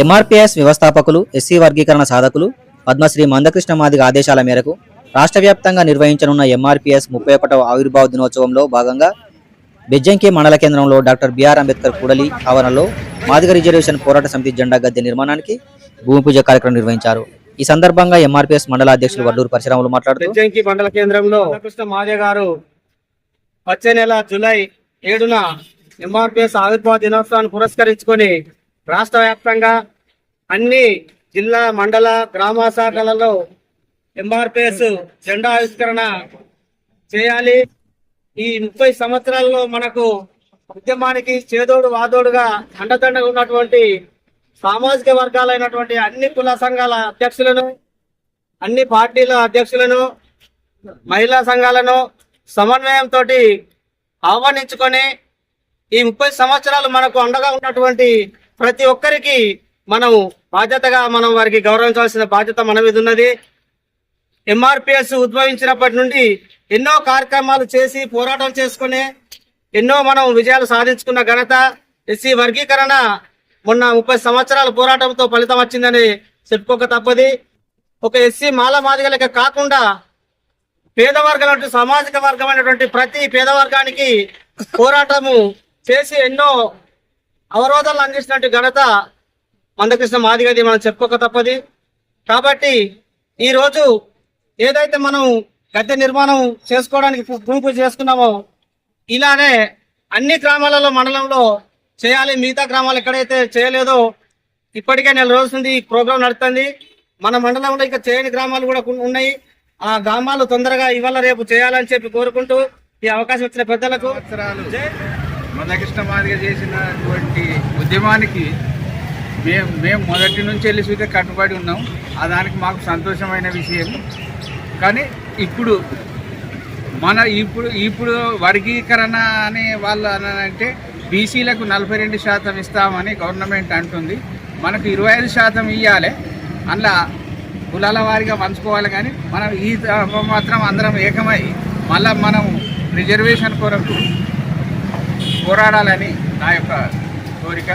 MRPS వ్యవస్థాపకులు, SC వర్గీకరణ సాధకులు పద్మశ్రీ మందకృష్ణ మాదిగ ఆదేశాల మేరకు రాష్ట్ర వ్యాప్తంగా నిర్వహించనున్న ఎంఆర్పీఎస్ 31వ ఆవిర్భావ దినోత్సవంలో భాగంగా బెజ్జంకి మండల కేంద్రంలో డాక్టర్ బిఆర్ అంబేద్కర్ కూడలి ఆవరణలో మాదిగ రిజర్వేషన్ పోరాట సమితి జెండా గద్దె నిర్మాణానికి భూమి పూజ కార్యక్రమం నిర్వహించారు. ఈ సందర్భంగా ఎంఆర్పీఎస్ మండల అధ్యక్షులు వడ్డూరు పరశురాములు మాట్లాడుతూ బెజ్జంకి మండల కేంద్రంలో మందకృష్ణ మాదిగ గారు వచ్చే నెల జూలై 7న ఎంఆర్పీఎస్ ఆవిర్భావ దినోత్సవాన్ని పురస్కరించుకొని రాష్ట్ర వ్యాప్తంగా అన్ని జిల్లా, మండల, గ్రామ శాఖలలో ఎంఆర్పీఎస్ జెండా ఆవిష్కరణ చేయాలి. ఈ 30 సంవత్సరాల్లో మనకు ఉద్యమానికి చేదోడు వాదోడుగా అండదండగా ఉన్నటువంటి సామాజిక వర్గాలైనటువంటి అన్ని కుల సంఘాల అధ్యక్షులను, అన్ని పార్టీల అధ్యక్షులను, మహిళా సంఘాలను సమన్వయంతో ఆహ్వానించుకొని ఈ 30 సంవత్సరాలు మనకు అండగా ఉన్నటువంటి ప్రతి ఒక్కరికి మనం బాధ్యతగా మనం వారికి గౌరవించాల్సిన బాధ్యత మన మీద ఉన్నది. ఎంఆర్పీఎస్ ఉద్భవించినప్పటి నుండి ఎన్నో కార్యక్రమాలు చేసి పోరాటం చేసుకుని ఎన్నో మనం విజయాలు సాధించుకున్న ఘనత ఎస్సీ వర్గీకరణ మొన్న 30 సంవత్సరాల పోరాటంతో ఫలితం వచ్చిందని చెప్పుకోక తప్పది. ఒక ఎస్సీ మాదిగలకే కాకుండా పేదవర్గం సామాజిక వర్గమైనటువంటి ప్రతి పేదవర్గానికి పోరాటము చేసి ఎన్నో అవరోధాలు అందించినట్టు ఘనత మందకృష్ణ మాదిగది మనం చెప్పుకోక తప్పది. కాబట్టి ఈరోజు ఏదైతే మనం గద్దె నిర్మాణం చేసుకోవడానికి భూమి పూజ చేసుకున్నామో ఇలానే అన్ని గ్రామాలలో మండలంలో చేయాలి. మిగతా గ్రామాలు ఎక్కడైతే చేయలేదో ఇప్పటికే నెల రోజుల నుండి ఈ ప్రోగ్రాం నడుస్తుంది. మన మండలంలో ఇంకా చేయని గ్రామాలు కూడా ఉన్నాయి. ఆ గ్రామాలు తొందరగా ఇవాళ రేపు చేయాలని చెప్పి కోరుకుంటూ ఈ అవకాశం ఇచ్చిన పెద్దలకు మందకృష్ణ మాదిగ చేసినటువంటి ఉద్యమానికి మేము మొదటి నుంచి వెళ్ళి చూస్తే కట్టుబడి ఉన్నాం. దానికి మాకు సంతోషమైన విషయం. కానీ ఇప్పుడు ఇప్పుడు వర్గీకరణ అనే వాళ్ళు అంటే బీసీలకు 42% ఇస్తామని గవర్నమెంట్ అంటుంది. మనకు 25% ఇవ్వాలి. అందులో కులాల వారిగా పంచుకోవాలి. కానీ మనం ఈ మాత్రం అందరం ఏకమై మళ్ళీ మనం రిజర్వేషన్ కొరకు పోరాడాలని నా యొక్క కోరిక.